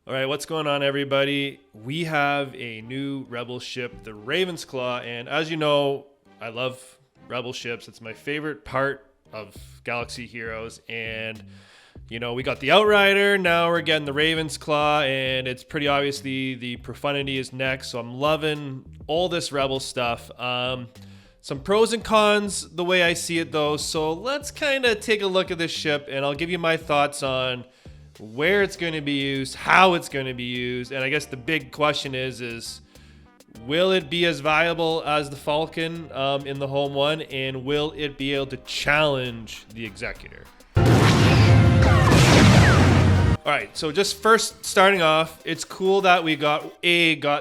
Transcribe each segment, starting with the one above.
All right, what's going on, everybody? We have a new Rebel ship, the Ravens Claw, and as you know, I love Rebel ships. It's my favorite part of Galaxy Heroes, and you know, we got the Outrider, now we're getting the Ravens Claw, and it's pretty obvious the Profundity is next, so I'm loving all this Rebel stuff. Some pros and cons the way I see it, though, so let's kind of take a look at this ship, and I'll give you my thoughts on where it's going to be used, how it's going to be used, and I guess the big question is will it be as viable as the Falcon in the home one, and will it be able to challenge the Executor? All right, so just first starting off, it's cool that we got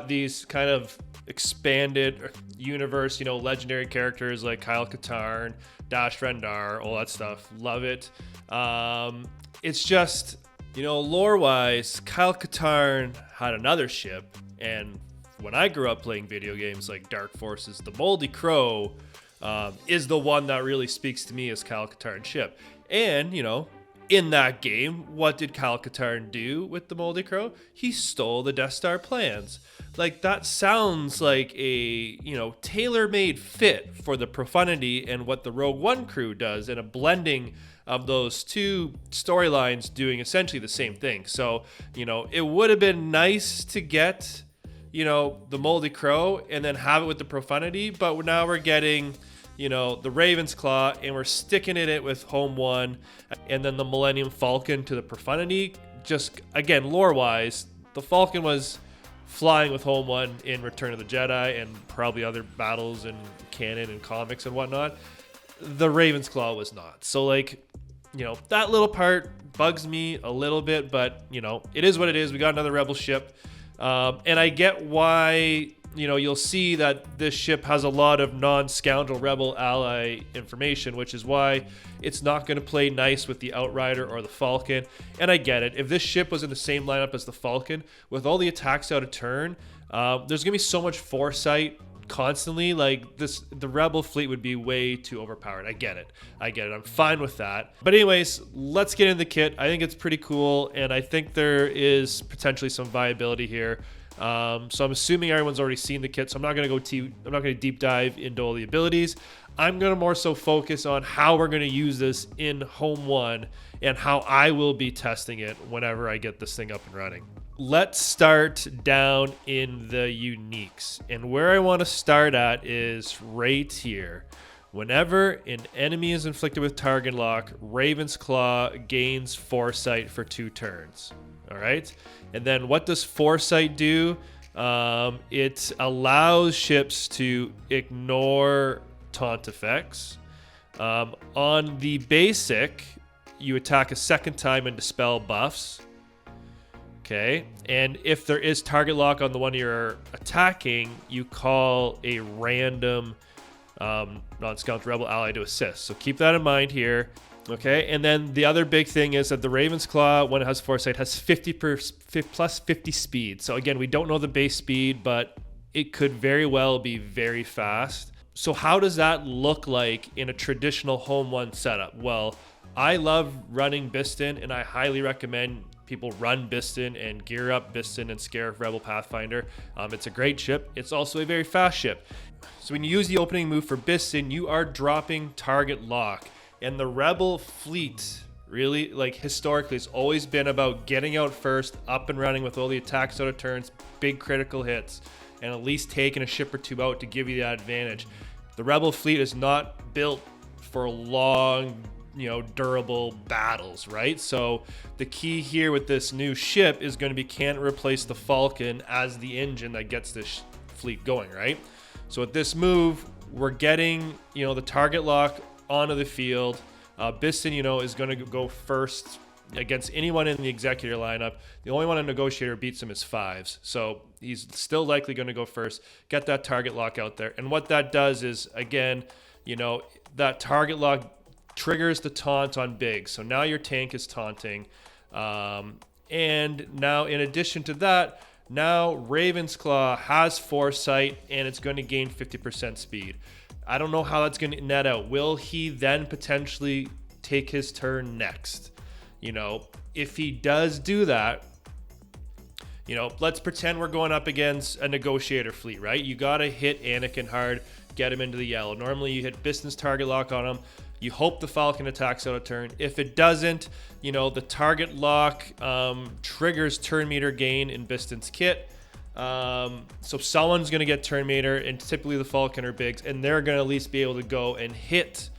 these kind of expanded universe, you know, legendary characters like Kyle Katarn, Dash Rendar, all that stuff. Love it. It's just, you know, lore-wise, Kyle Katarn had another ship, and when I grew up playing video games like Dark Forces, the Moldy Crow is the one that really speaks to me as Kyle Katarn's ship. And, you know, in that game, what did Kyle Katarn do with the Moldy Crow? He stole the Death Star plans. Like, that sounds like a, you know, tailor-made fit for the Profundity and what the Rogue One crew does, and a blending of those two storylines doing essentially the same thing. So, you know, it would have been nice to get, you know, the Moldy Crow and then have it with the Profundity, but now we're getting, you know, the Ravens Claw, and we're sticking it with Home One, and then the Millennium Falcon to the Profundity. Just, again, lore-wise, the Falcon was flying with Home One in Return of the Jedi and probably other battles and canon and comics and whatnot. The Ravens Claw was not. So, like, you know, that little part bugs me a little bit, but, you know, it is what it is. We got another Rebel ship. And I get why, you know, you'll see that this ship has a lot of non-scoundrel Rebel ally information, which is why it's not going to play nice with the Outrider or the Falcon. And I get it. If this ship was in the same lineup as the Falcon, with all the attacks out of turn, there's going to be so much foresight constantly. Like, the Rebel fleet would be way too overpowered. I get it. I'm fine with that. But anyways, let's get into the kit. I think it's pretty cool, and I think there is potentially some viability here. So I'm assuming everyone's already seen the kit, so I'm not going to deep dive into all the abilities. I'm going to more so focus on how we're going to use this in Home One and how I will be testing it whenever I get this thing up and running. Let's start down in the uniques, and where I want to start at is right here. Whenever an enemy is inflicted with target lock, Raven's Claw gains foresight for 2 turns. All right, and then what does foresight do? It allows ships to ignore taunt effects. On the basic, you attack a second time and dispel buffs. Okay, and if there is target lock on the one you're attacking, you call a random non-scout rebel ally to assist. So keep that in mind here. Okay, and then the other big thing is that the Raven's Claw, when it has foresight, has 50 plus 50 speed. So again, we don't know the base speed, but it could very well be very fast. So how does that look like in a traditional Home One setup? Well, I love running Biston, and I highly recommend people run Biston and gear up Biston and Scarif Rebel Pathfinder. It's a great ship. It's also a very fast ship. So when you use the opening move for Biston, you are dropping target lock. And the Rebel fleet, really, like, historically, has always been about getting out first, up and running with all the attacks out of turns, big critical hits, and at least taking a ship or two out to give you that advantage. The Rebel fleet is not built for long, you know, durable battles, right? So the key here with this new ship is going to be, can it replace the Falcon as the engine that gets this fleet going, right? So with this move, we're getting, you know, the target lock onto the field. Biston, you know, is going to go first against anyone in the Executor lineup. The only one a Negotiator beats him is 5s. So he's still likely going to go first, get that target lock out there. And what that does is, again, you know, that target lock triggers the taunt on Big. So now your tank is taunting. And now in addition to that, now Raven's Claw has foresight, and it's going to gain 50% speed. I don't know how that's going to net out. Will he then potentially take his turn next? If he does do that, let's pretend we're going up against a Negotiator fleet, right? You got to hit Anakin hard, get him into the yellow. Normally you hit Biston's target lock on him. You hope the Falcon attacks out a turn. If it doesn't, the target lock triggers turn meter gain in Biston's kit. So someone's going to get turn meter, and typically the Falcon or Biggs, and they're going to at least be able to go and hit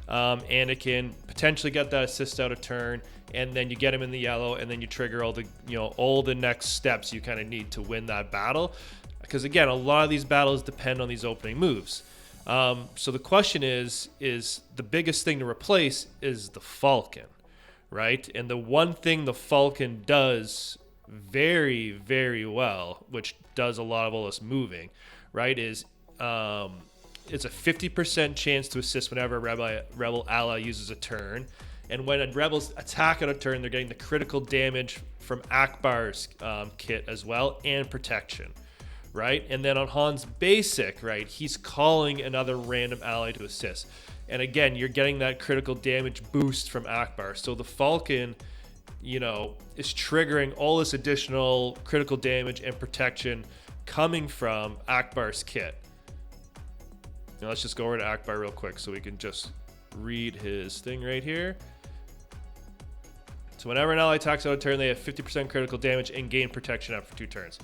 Anakin, potentially get that assist out a turn, and then you get him in the yellow, and then you trigger all the next steps you kind of need to win that battle. Because again, a lot of these battles depend on these opening moves. So the question is the biggest thing to replace is the Falcon, right? And the one thing the Falcon does very, very well, which does a lot of all this moving, right, is it's a 50% chance to assist whenever a rebel ally uses a turn. And when a rebels attack on a turn, they're getting the critical damage from Akbar's kit as well, and protection, right? And then on Han's basic, right, he's calling another random ally to assist. And again, you're getting that critical damage boost from Akbar. So the Falcon, is triggering all this additional critical damage and protection coming from Akbar's kit. Now let's just go over to Akbar real quick so we can just read his thing right here. So whenever an ally attacks out a turn, they have 50% critical damage and gain protection after 2 turns.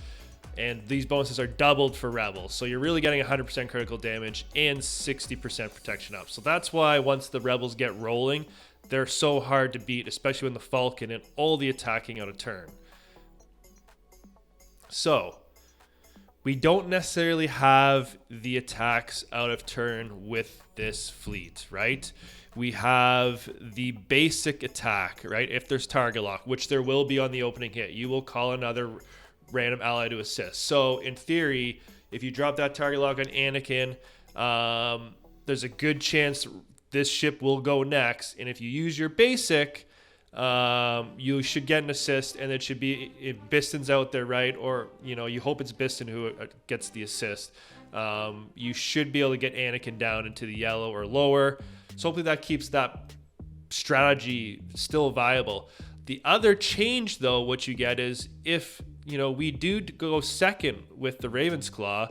And these bonuses are doubled for rebels. So you're really getting 100% critical damage and 60% protection up. So that's why once the rebels get rolling, they're so hard to beat, especially when the Falcon and all the attacking out of turn. So we don't necessarily have the attacks out of turn with this fleet, right? We have the basic attack, right? If there's target lock, which there will be on the opening hit, you will call another random ally to assist. So in theory, if you drop that target lock on Anakin, there's a good chance this ship will go next. And if you use your basic, you should get an assist, and it should be, if Biston's out there, right? Or, you hope it's Biston who gets the assist. You should be able to get Anakin down into the yellow or lower. So hopefully that keeps that strategy still viable. The other change, though, what you get is if, we do go second with the Ravens Claw,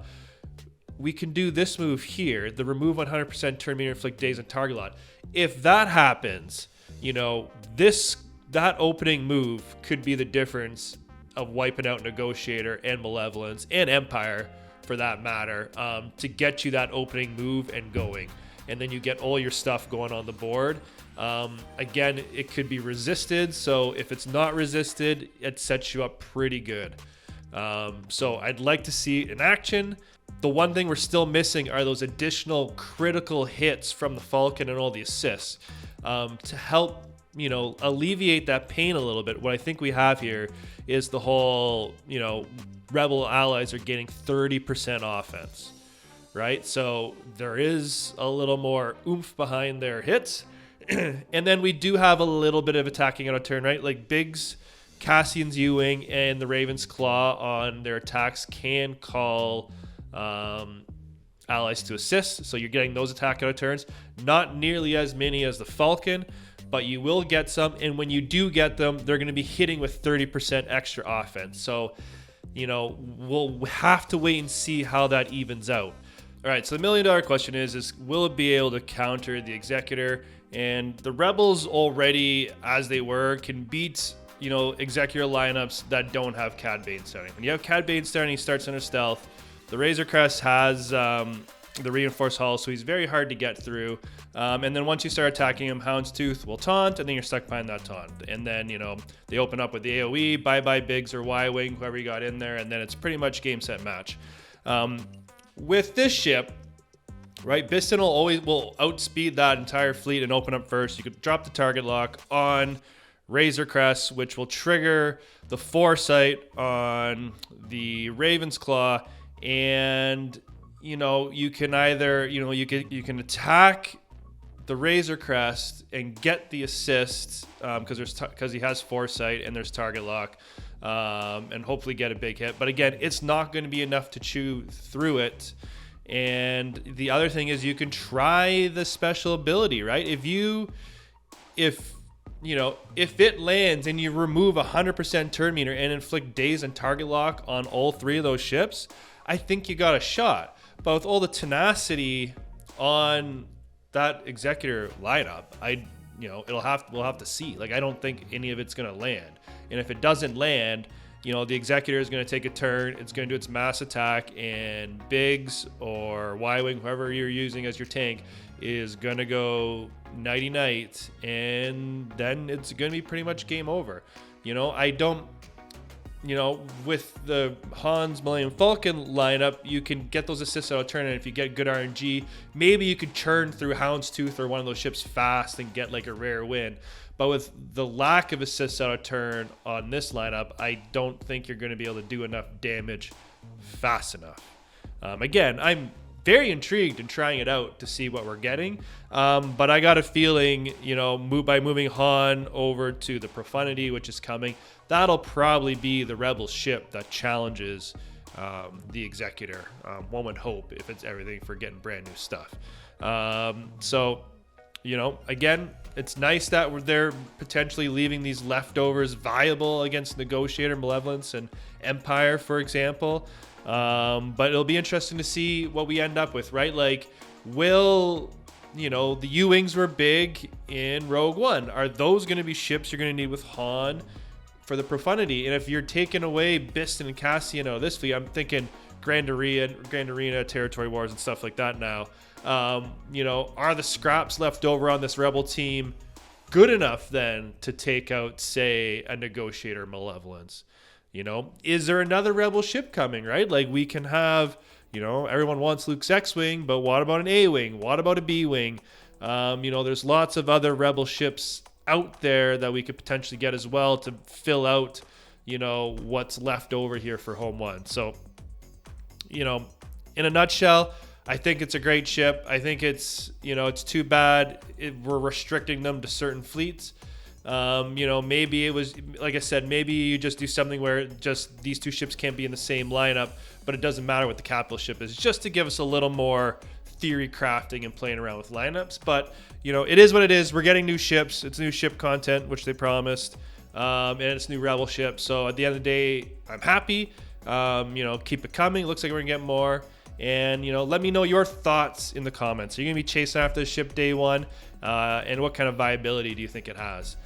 we can do this move here, the remove 100% turn meter inflict daze and target lock. If that happens, that opening move could be the difference of wiping out Negotiator and Malevolence and Empire, for that matter, to get you that opening move and going. And then you get all your stuff going on the board. Again, it could be resisted. So if it's not resisted, it sets you up pretty good. So I'd like to see it in action. The one thing we're still missing are those additional critical hits from the Falcon and all the assists to help, alleviate that pain a little bit. What I think we have here is the whole, rebel allies are getting 30% offense, right? So there is a little more oomph behind their hits. And then we do have a little bit of attacking on a turn, right? Like Biggs, Cassian's U-Wing, and the Ravens Claw on their attacks can call allies to assist. So you're getting those attack out of turns. Not nearly as many as the Falcon, but you will get some. And when you do get them, they're going to be hitting with 30% extra offense. So, we'll have to wait and see how that evens out. All right, so the $1 million question is will it be able to counter the Executor? And the Rebels already, as they were, can beat, Executor lineups that don't have Cad Bane starting. When you have Cad Bane starting, he starts under stealth. The Razor Crest has the reinforced hull, so he's very hard to get through. And then once you start attacking him, Houndstooth will taunt, and then you're stuck behind that taunt. And then, they open up with the AoE, bye-bye Biggs or Y-Wing, whoever you got in there, and then it's pretty much game, set, match. With this ship, right, Biston will outspeed that entire fleet and open up first. You could drop the target lock on Razor Crest, which will trigger the Foresight on the Ravens Claw, and you can either you can attack the Razor Crest and get the assist because he has Foresight and there's target lock, and hopefully get a big hit. But again, it's not going to be enough to chew through it And the other thing is you can try the special ability, right? If it lands and you remove 100% turn meter and inflict daze and target lock on all 3 of those ships, I think you got a shot. But with all the tenacity on that Executor lineup, we'll have to see. Like, I don't think any of it's gonna land. And if it doesn't land, the Executor is going to take a turn. It's going to do its mass attack, and Biggs or Y-Wing, whoever you're using as your tank, is going to go nighty-night, and then it's going to be pretty much game over. I don't, with the Han's Millennium Falcon lineup, you can get those assists out of turn, and if you get good RNG, maybe you could churn through Houndstooth or one of those ships fast and get like a rare win. But with the lack of assists out of turn on this lineup, I don't think you're going to be able to do enough damage fast enough. Again, I'm very intrigued in trying it out to see what we're getting. But I got a feeling, by moving Han over to the Profundity, which is coming, that'll probably be the Rebel ship that challenges the Executor. One would hope, if it's everything for getting brand new stuff. Again, it's nice that they're potentially leaving these leftovers viable against Negotiator, Malevolence, and Empire, for example. But it'll be interesting to see what we end up with, right? Like, the U-Wings were big in Rogue One. Are those going to be ships you're going to need with Han for the Profundity? And if you're taking away Biston and Cassian out of this fleet, I'm thinking Grand Arena, Territory Wars, and stuff like that now. Are the scraps left over on this Rebel team good enough then to take out, say, a Negotiator, Malevolence? Is there another Rebel ship coming, right? Like, we can have, everyone wants Luke's X-Wing, but what about an A-Wing? What about a B-Wing? There's lots of other Rebel ships out there that we could potentially get as well to fill out, what's left over here for Home 1. So, in a nutshell, I think it's a great ship. I think it's too bad we're restricting them to certain fleets. Maybe it was, like I said, maybe you just do something where just these 2 ships can't be in the same lineup, but it doesn't matter what the capital ship is, just to give us a little more theory crafting and playing around with lineups. But, it is what it is. We're getting new ships. It's new ship content, which they promised, and it's new Rebel ships. So at the end of the day, I'm happy. Keep it coming. Looks like we're going to get more. And, let me know your thoughts in the comments. Are you going to be chasing after this ship day one? And what kind of viability do you think it has?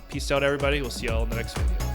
Peace out, everybody. We'll see you all in the next video.